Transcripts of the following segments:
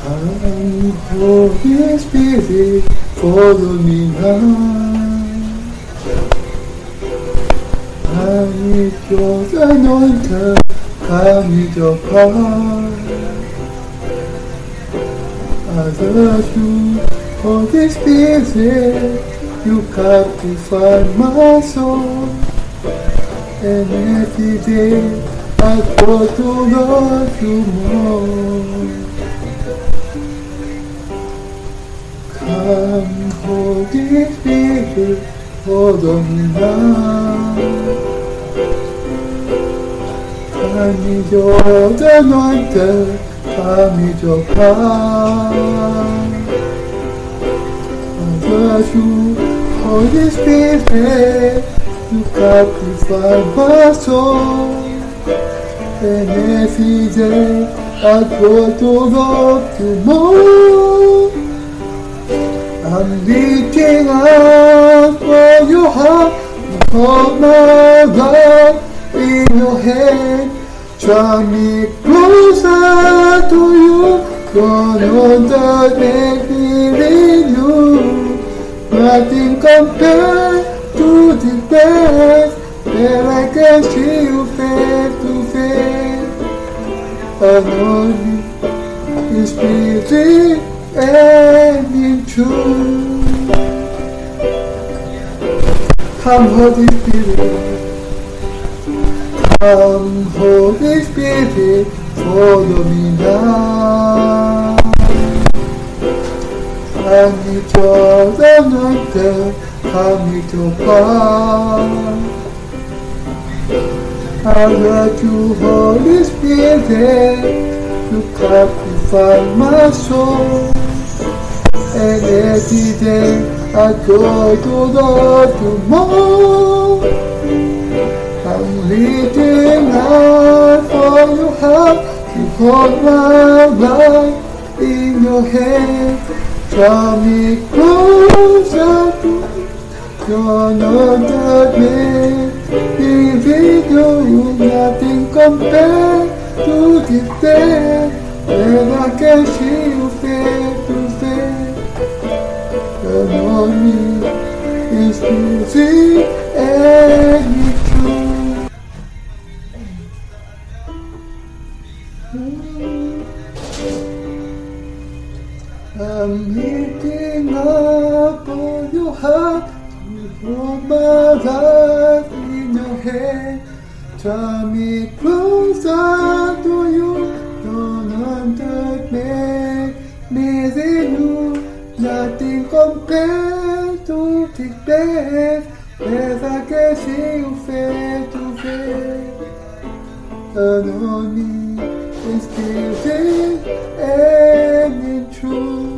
Come, Holy Spirit, follow me now. I need your anointing, come with your power. As you, Holy Spirit, you captivate my soul. And every day I go to love you more. Come, Holy Spirit, follow me now. I need your anointing, I need your power. As you, Holy Spirit, you captivate my soul. And every day I go to love you more. I'm reaching out for your heart, hold my life in your hand. Draw me closer to you, don't let me in you. Nothing compared to the best, that I can see you face to face. Alone in spirit and in truth. Come, Holy Spirit. Come, Holy Spirit, follow me now. I need your anointing, come with your power. I love you, Holy Spirit, you captivate my soul. And every day I go to love you more. I'm reaching out for your help, you hold my life in your hand. Draw me closer to your anointed. With you, nothing compared to this day, when I can see you face to face. Anoint me is music and it's true. I'm lifting up on your heart, hold my life in your hand. Draw me closer to you, don't understand me in you. Nothing compared to this place, as I can see you face to face. Anoint me in spirit and in truth.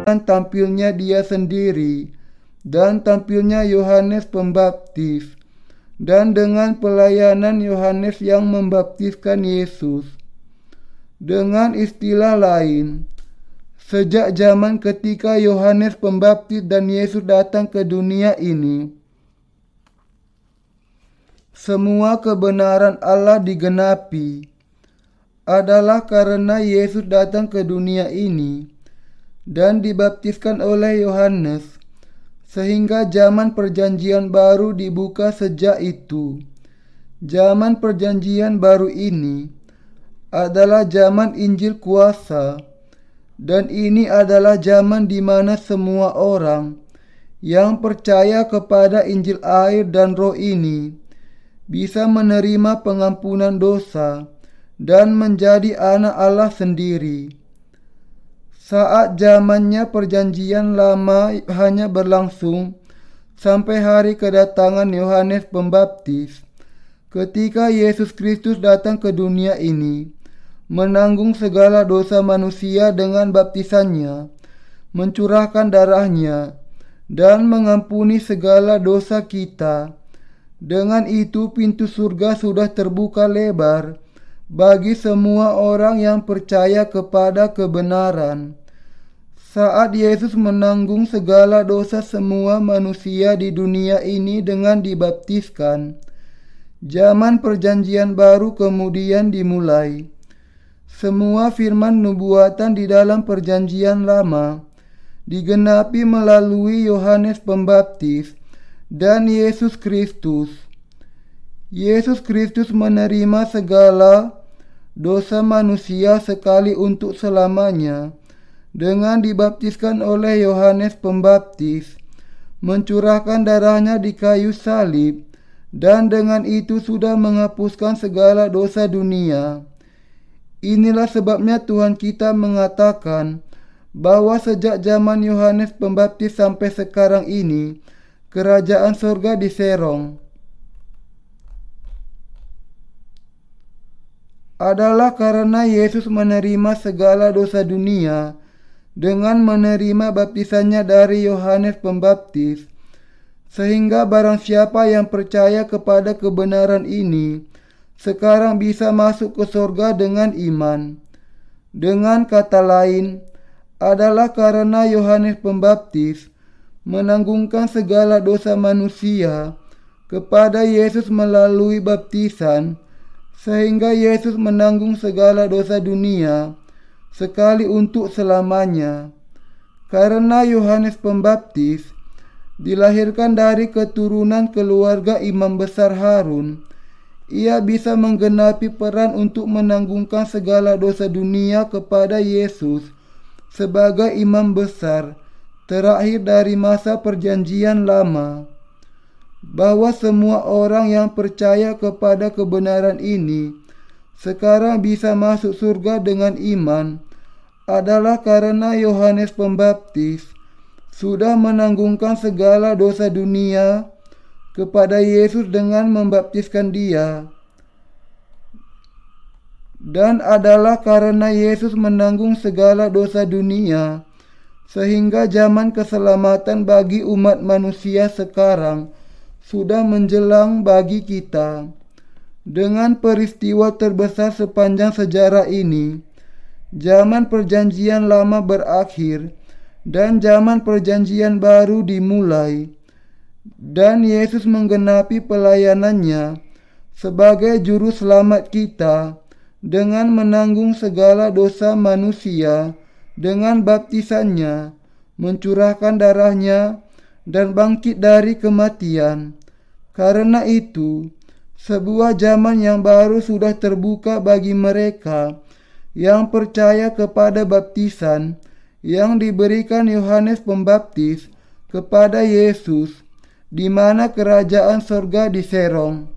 Dan tampilnya dia sendiri, dan tampilnya Yohanes Pembaptis, dan dengan pelayanan Yohanes yang membaptiskan Yesus. Dengan istilah lain, sejak zaman ketika Yohanes Pembaptis dan Yesus datang ke dunia ini, semua kebenaran Allah digenapi adalah karena Yesus datang ke dunia ini dan dibaptiskan oleh Yohanes, sehingga zaman perjanjian baru dibuka sejak itu. Zaman perjanjian baru ini adalah zaman Injil kuasa, dan ini adalah zaman di mana semua orang yang percaya kepada Injil air dan Roh ini bisa menerima pengampunan dosa dan menjadi anak Allah sendiri. Saat zamannya perjanjian lama hanya berlangsung sampai hari kedatangan Yohanes Pembaptis, ketika Yesus Kristus datang ke dunia ini, menanggung segala dosa manusia dengan baptisannya, mencurahkan darahnya, dan mengampuni segala dosa kita. Dengan itu pintu surga sudah terbuka lebar bagi semua orang yang percaya kepada kebenaran. saat Yesus menanggung segala dosa semua manusia di dunia ini dengan dibaptiskan, zaman perjanjian baru kemudian dimulai. Semua firman nubuatan di dalam perjanjian lama digenapi melalui Yohanes Pembaptis dan Yesus Kristus. Yesus Kristus menerima segala dosa manusia sekali untuk selamanya dengan dibaptiskan oleh Yohanes Pembaptis, mencurahkan darahnya di kayu salib, dan dengan itu sudah menghapuskan segala dosa dunia. Inilah sebabnya Tuhan kita mengatakan bahwa sejak zaman Yohanes Pembaptis sampai sekarang ini, kerajaan sorga diserong. Adalah karena Yesus menerima segala dosa dunia dengan menerima baptisannya dari Yohanes Pembaptis, sehingga barang siapa yang percaya kepada kebenaran ini sekarang bisa masuk ke sorga dengan iman. Dengan kata lain, adalah karena Yohanes Pembaptis menanggungkan segala dosa manusia kepada Yesus melalui baptisan, sehingga Yesus menanggung segala dosa dunia sekali untuk selamanya. Karena Yohanes Pembaptis dilahirkan dari keturunan keluarga Imam Besar Harun, ia bisa menggenapi peran untuk menanggungkan segala dosa dunia kepada Yesus sebagai Imam Besar terakhir dari masa perjanjian lama. Bahwa semua orang yang percaya kepada kebenaran ini sekarang bisa masuk surga dengan iman adalah karena Yohanes Pembaptis sudah menanggungkan segala dosa dunia kepada Yesus dengan membaptiskan dia, dan adalah karena Yesus menanggung segala dosa dunia sehingga zaman keselamatan bagi umat manusia sekarang sudah menjelang bagi kita. Dengan peristiwa terbesar sepanjang sejarah ini, zaman perjanjian lama berakhir dan zaman perjanjian baru dimulai, dan Yesus menggenapi pelayanannya sebagai juru selamat kita dengan menanggung segala dosa manusia dengan baptisannya, mencurahkan darahnya, dan bangkit dari kematian. Karena itu, sebuah zaman yang baru sudah terbuka bagi mereka yang percaya kepada baptisan yang diberikan Yohanes Pembaptis kepada Yesus, di mana kerajaan sorga diserong.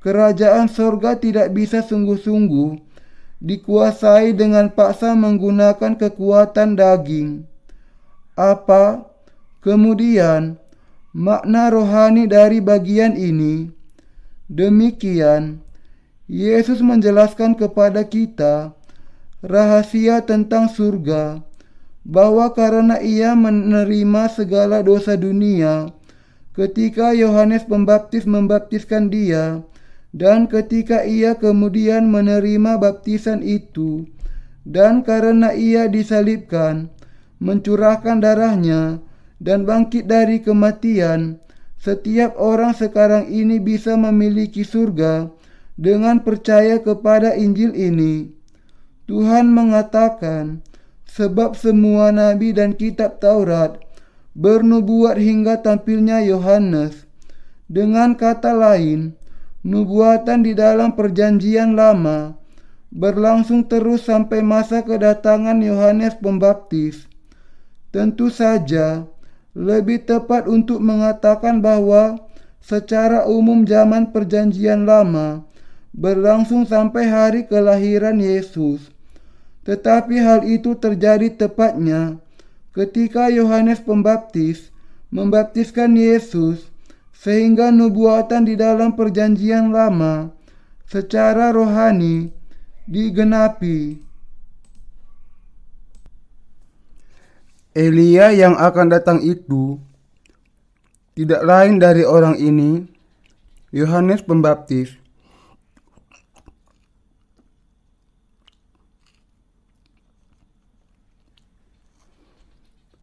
Kerajaan sorga tidak bisa sungguh-sungguh dikuasai dengan paksa menggunakan kekuatan daging. Apa kemudian makna rohani dari bagian ini? Demikian, Yesus menjelaskan kepada kita rahasia tentang surga, bahwa karena ia menerima segala dosa dunia ketika Yohanes Pembaptis membaptiskan dia, dan ketika ia kemudian menerima baptisan itu, dan karena ia disalibkan, mencurahkan darahnya, dan bangkit dari kematian, setiap orang sekarang ini bisa memiliki surga dengan percaya kepada Injil ini. Tuhan mengatakan, sebab semua nabi dan kitab Taurat bernubuat hingga tampilnya Yohanes. Dengan kata lain, nubuatan di dalam perjanjian lama berlangsung terus sampai masa kedatangan Yohanes Pembaptis. Tentu saja, lebih tepat untuk mengatakan bahwa secara umum zaman perjanjian lama berlangsung sampai hari kelahiran Yesus. Tetapi hal itu terjadi tepatnya ketika Yohanes Pembaptis membaptiskan Yesus, sehingga nubuatan di dalam perjanjian lama secara rohani digenapi. Elia yang akan datang itu tidak lain dari orang ini, Yohanes Pembaptis.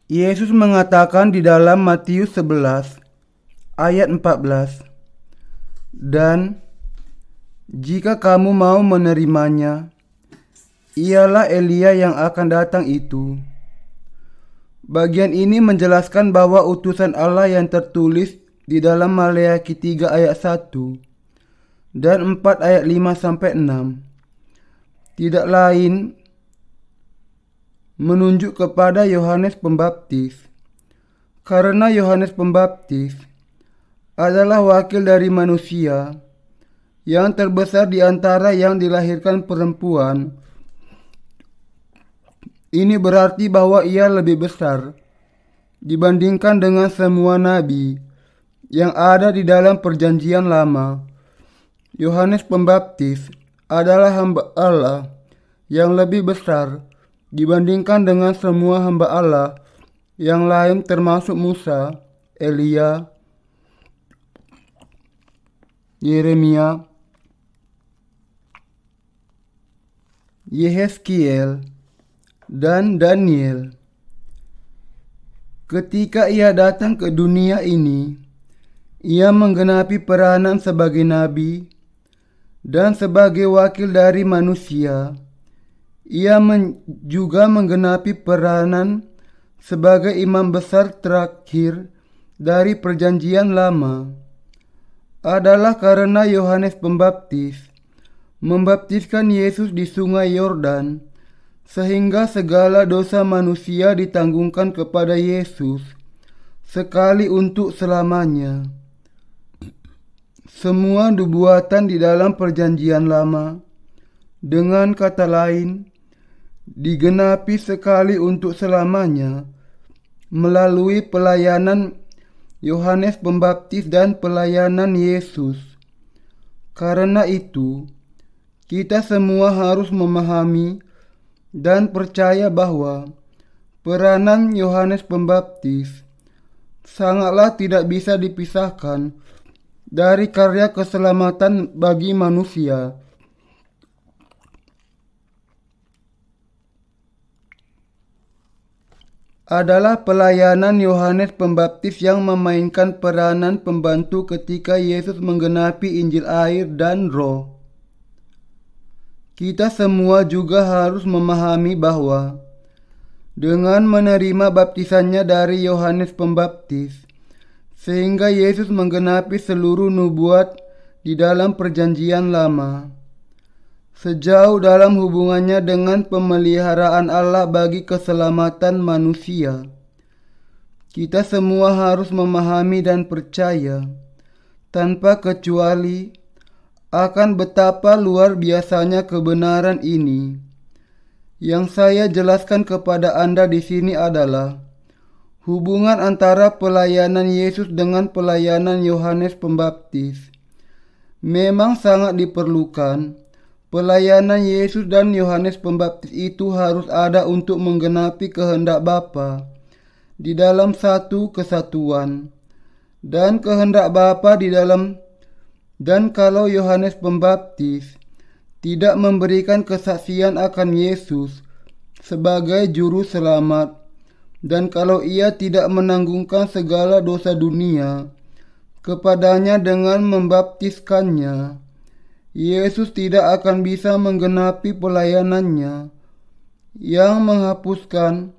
Yesus mengatakan di dalam Matius 11 ayat 14, "Dan jika kamu mau menerimanya, ialah Elia yang akan datang itu." Bagian ini menjelaskan bahwa utusan Allah yang tertulis di dalam Maleakhi 3 ayat 1 dan 4 ayat 5-6 tidak lain menunjuk kepada Yohanes Pembaptis, karena Yohanes Pembaptis adalah wakil dari manusia yang terbesar di antara yang dilahirkan perempuan. Ini berarti bahwa ia lebih besar dibandingkan dengan semua nabi yang ada di dalam perjanjian lama. Yohanes Pembaptis adalah hamba Allah yang lebih besar dibandingkan dengan semua hamba Allah yang lain, termasuk Musa, Elia, Yeremia, Yehezkiel, dan Daniel. Ketika ia datang ke dunia ini, ia menggenapi peranan sebagai nabi dan sebagai wakil dari manusia. Ia juga menggenapi peranan sebagai imam besar terakhir dari perjanjian lama. Adalah karena Yohanes Pembaptis membaptiskan Yesus di sungai Yordan, sehingga segala dosa manusia ditanggungkan kepada Yesus sekali untuk selamanya. Semua nubuatan di dalam perjanjian lama, dengan kata lain, digenapi sekali untuk selamanya melalui pelayanan Yohanes Pembaptis dan pelayanan Yesus. Karena itu, kita semua harus memahami dan percaya bahwa peranan Yohanes Pembaptis sangatlah tidak bisa dipisahkan dari karya keselamatan bagi manusia. Adalah pelayanan Yohanes Pembaptis yang memainkan peranan pembantu ketika Yesus menggenapi Injil air dan Roh. Kita semua juga harus memahami bahwa dengan menerima baptisannya dari Yohanes Pembaptis, sehingga Yesus menggenapi seluruh nubuat di dalam perjanjian lama. Sejauh dalam hubungannya dengan pemeliharaan Allah bagi keselamatan manusia, kita semua harus memahami dan percaya tanpa kecuali akan betapa luar biasanya kebenaran ini. Yang saya jelaskan kepada Anda di sini adalah hubungan antara pelayanan Yesus dengan pelayanan Yohanes Pembaptis. Memang sangat diperlukan. Pelayanan Yesus dan Yohanes Pembaptis itu harus ada untuk menggenapi kehendak Bapa di dalam satu kesatuan, dan kehendak Bapa di dalam. Dan kalau Yohanes Pembaptis tidak memberikan kesaksian akan Yesus sebagai juru selamat, dan kalau ia tidak menanggungkan segala dosa dunia kepadanya dengan membaptiskannya, Yesus tidak akan bisa menggenapi pelayanannya yang menghapuskan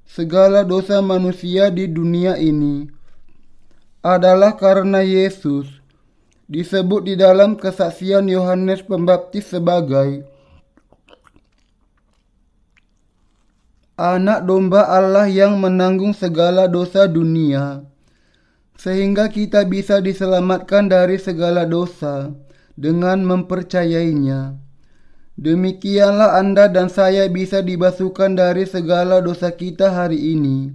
segala dosa manusia di dunia ini. Adalah karena Yesus disebut di dalam kesaksian Yohanes Pembaptis sebagai anak domba Allah yang menanggung segala dosa dunia, sehingga kita bisa diselamatkan dari segala dosa dengan mempercayainya. Demikianlah Anda dan saya bisa dibasuhkan dari segala dosa kita hari ini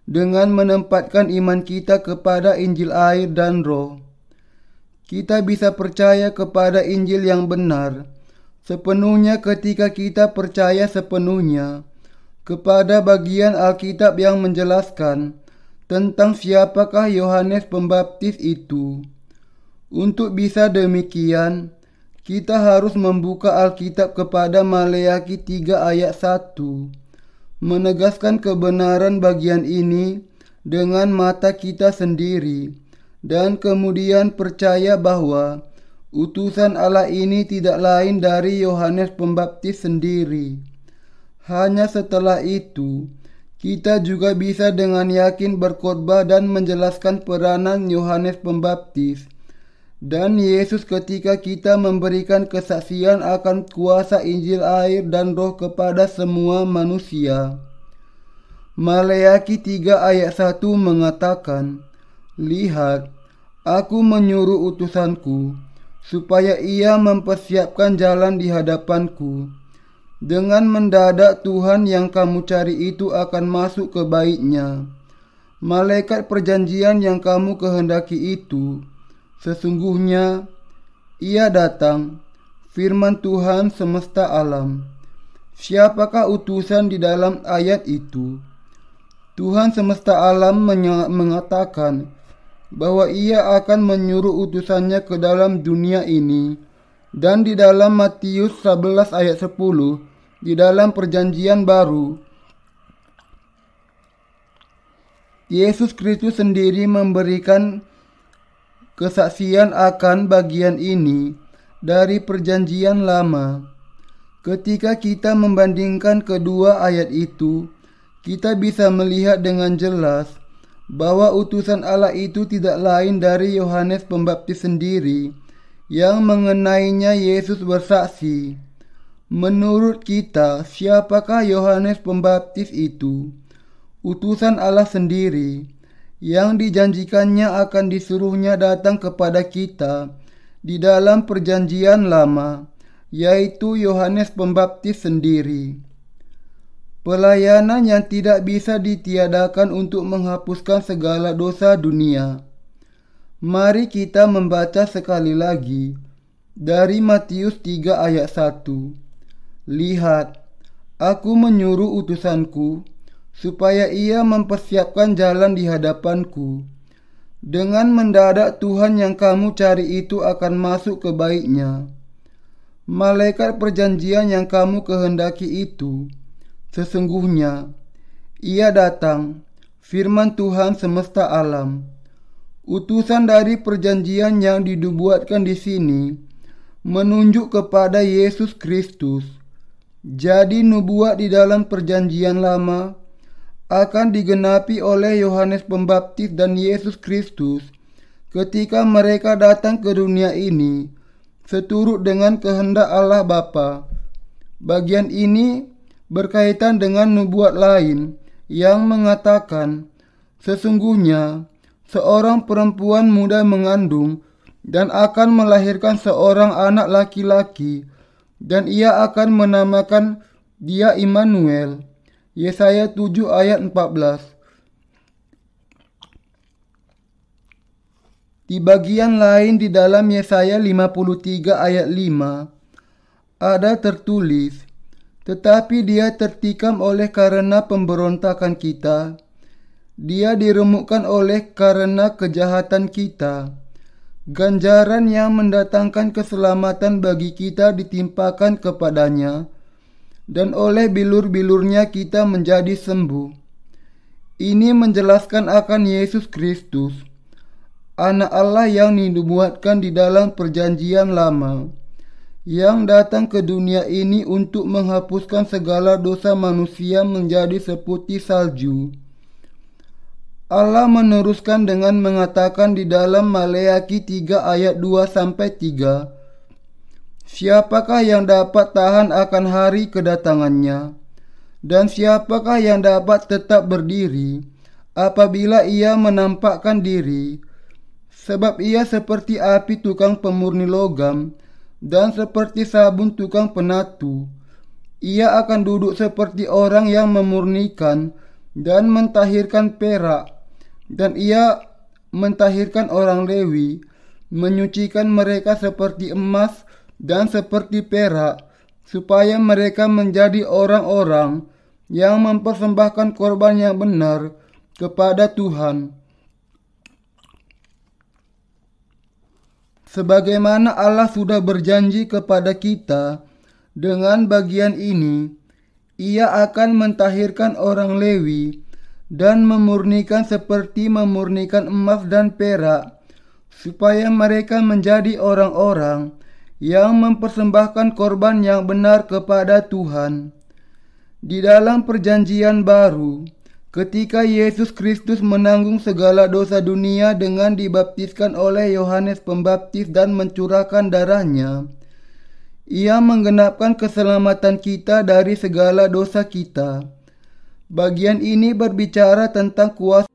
dengan menempatkan iman kita kepada Injil air dan Roh. Kita bisa percaya kepada Injil yang benar sepenuhnya ketika kita percaya sepenuhnya kepada bagian Alkitab yang menjelaskan tentang siapakah Yohanes Pembaptis itu. Untuk bisa demikian, kita harus membuka Alkitab kepada Maleakhi 3 ayat 1. menegaskan kebenaran bagian ini dengan mata kita sendiri, dan kemudian percaya bahwa utusan Allah ini tidak lain dari Yohanes Pembaptis sendiri. Hanya setelah itu, kita juga bisa dengan yakin berkhotbah dan menjelaskan peranan Yohanes Pembaptis dan Yesus ketika kita memberikan kesaksian akan kuasa Injil air dan Roh kepada semua manusia. Maleakhi 3 ayat 1 mengatakan, "Lihat, aku menyuruh utusanku, supaya ia mempersiapkan jalan di hadapanku. Dengan mendadak Tuhan yang kamu cari itu akan masuk ke baitnya. Malaikat perjanjian yang kamu kehendaki itu, sesungguhnya ia datang, firman Tuhan semesta alam." Siapakah utusan di dalam ayat itu? Tuhan semesta alam mengatakan bahwa ia akan menyuruh utusannya ke dalam dunia ini. Dan di dalam Matius 11 ayat 10, di dalam perjanjian baru, Yesus Kristus sendiri memberikan kesaksian akan bagian ini dari perjanjian lama. Ketika kita membandingkan kedua ayat itu, kita bisa melihat dengan jelas bahwa utusan Allah itu tidak lain dari Yohanes Pembaptis sendiri, yang mengenainya Yesus bersaksi. Menurut kita, siapakah Yohanes Pembaptis itu? Utusan Allah sendiri, yang dijanjikannya akan disuruhnya datang kepada kita di dalam perjanjian lama, yaitu Yohanes Pembaptis sendiri. Pelayanan yang tidak bisa ditiadakan untuk menghapuskan segala dosa dunia. Mari kita membaca sekali lagi dari Matius 3 ayat 1. "Lihat, aku menyuruh utusanku, supaya ia mempersiapkan jalan di hadapanku. Dengan mendadak Tuhan yang kamu cari itu akan masuk ke baitnya. Malaikat perjanjian yang kamu kehendaki itu, sesungguhnya ia datang, firman Tuhan semesta alam." Utusan dari perjanjian yang dibuatkan di sini menunjuk kepada Yesus Kristus. Jadi nubuat di dalam perjanjian lama akan digenapi oleh Yohanes Pembaptis dan Yesus Kristus ketika mereka datang ke dunia ini seturut dengan kehendak Allah Bapa. Bagian ini berkaitan dengan nubuat lain yang mengatakan, "Sesungguhnya seorang perempuan muda mengandung dan akan melahirkan seorang anak laki-laki, dan ia akan menamakan dia Immanuel." Yesaya 7 ayat 14. Di bagian lain di dalam Yesaya 53 ayat 5 ada tertulis, "Tetapi dia tertikam oleh karena pemberontakan kita, dia diremukkan oleh karena kejahatan kita. Ganjaran yang mendatangkan keselamatan bagi kita ditimpakan kepadanya, dan oleh bilur-bilurnya kita menjadi sembuh." Ini menjelaskan akan Yesus Kristus, Anak Allah yang dinubuatkan di dalam perjanjian lama, yang datang ke dunia ini untuk menghapuskan segala dosa manusia menjadi seputih salju. Allah meneruskan dengan mengatakan di dalam Maleakhi 3 ayat 2-3, "Siapakah yang dapat tahan akan hari kedatangannya? Dan siapakah yang dapat tetap berdiri apabila ia menampakkan diri? Sebab ia seperti api tukang pemurni logam dan seperti sabun tukang penatu. Ia akan duduk seperti orang yang memurnikan dan mentahirkan perak, dan ia mentahirkan orang Lewi, menyucikan mereka seperti emas dan seperti perak, supaya mereka menjadi orang-orang yang mempersembahkan korban yang benar kepada Tuhan." Sebagaimana Allah sudah berjanji kepada kita dengan bagian ini, Ia akan mentahirkan orang Lewi dan memurnikan seperti memurnikan emas dan perak, supaya mereka menjadi orang-orang yang mempersembahkan korban yang benar kepada Tuhan. Di dalam perjanjian baru, ketika Yesus Kristus menanggung segala dosa dunia dengan dibaptiskan oleh Yohanes Pembaptis dan mencurahkan darahnya, Ia menggenapkan keselamatan kita dari segala dosa kita. Bagian ini berbicara tentang kuasa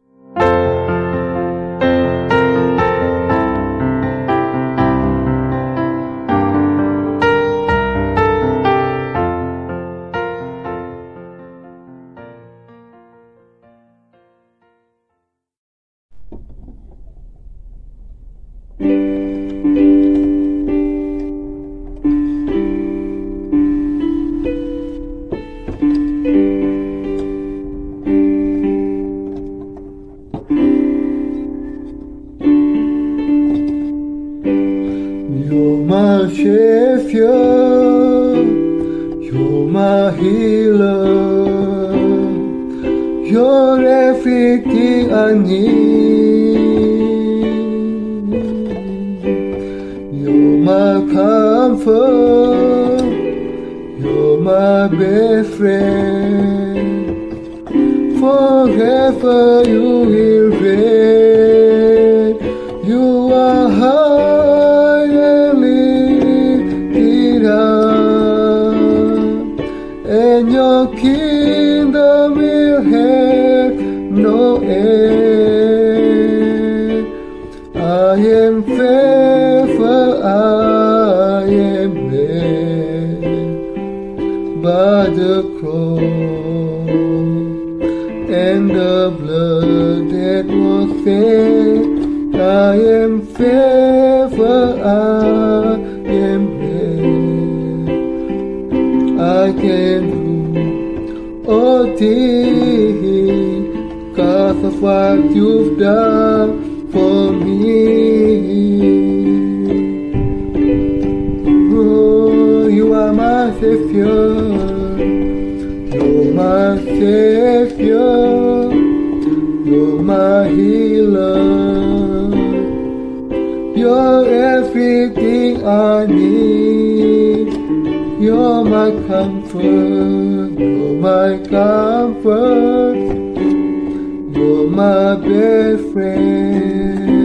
You're my Savior, you're my healer, you're everything I need. You're my comfort, you're my best friend. Forever you will reign. You are high and lifted up, and your kingdom will have no end. I am faithful, I am blessed by the cross and the blood that was shed. I am faithful, I am blessed. I can do all things because of what you've done for me. Oh, you are my Savior, you're my Savior, you're my healer. You're everything I need. You're my comfort, you're my comfort. You're my best friend.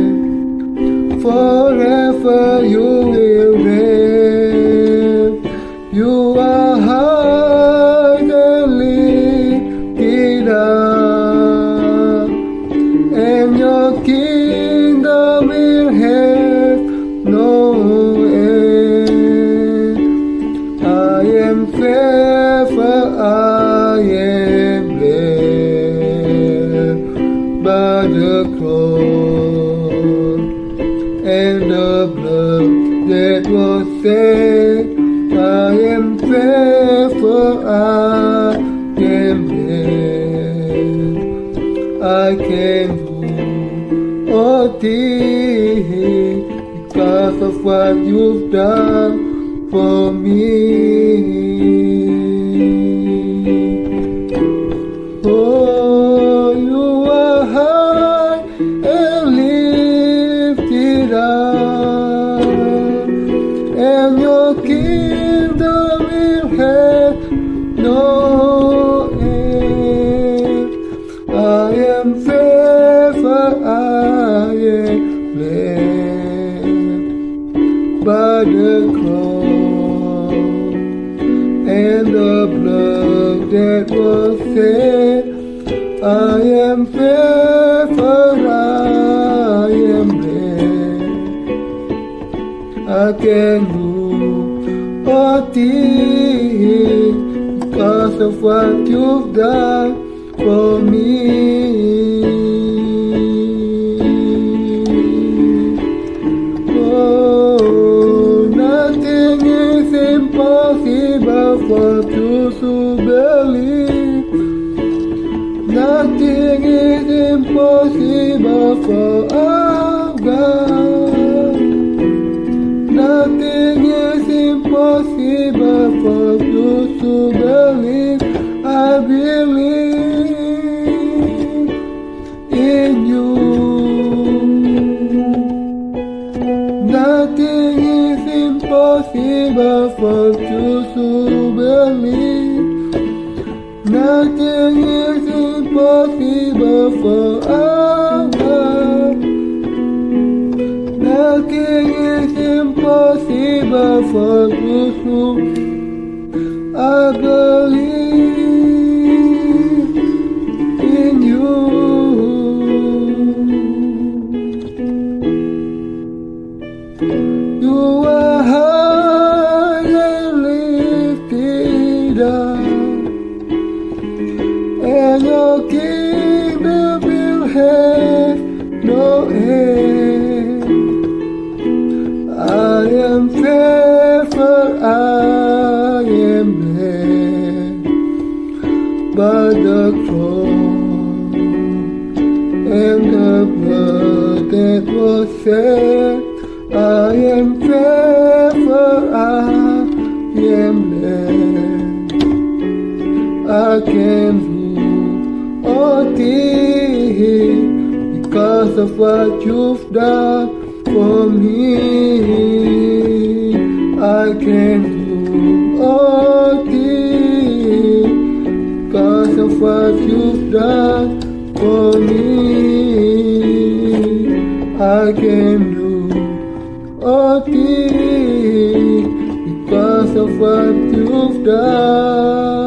Forever you will reign. You are high and lifted up, and your kingdom will have no end. I am faithful, I am blessed by the cross and the blood that was shed. I am faithful, I am blessed. I can do all things because of what you've done for me. Oh, you are high and lifted up, and your kingdom will have no end. I am faithful, I am blessed by the cross and the blood that was shed. I am faithful, I am blessed. I can do all things because of what you've done for me. Oh, nothing is impossible for those who believe. Nothing is impossible for our God. Nothing is impossible for those who believe. forever. Nothing is impossible for those who I believe in you. You are high and lifted up, and your kingdom will have no end. I am faithful, I am blessed by the cross and the blood that was shed. I am faithful, I am blessed. I can do all things because of what you've done for me. I can do all things because of what you've done for me. I can do all things because of what you've done.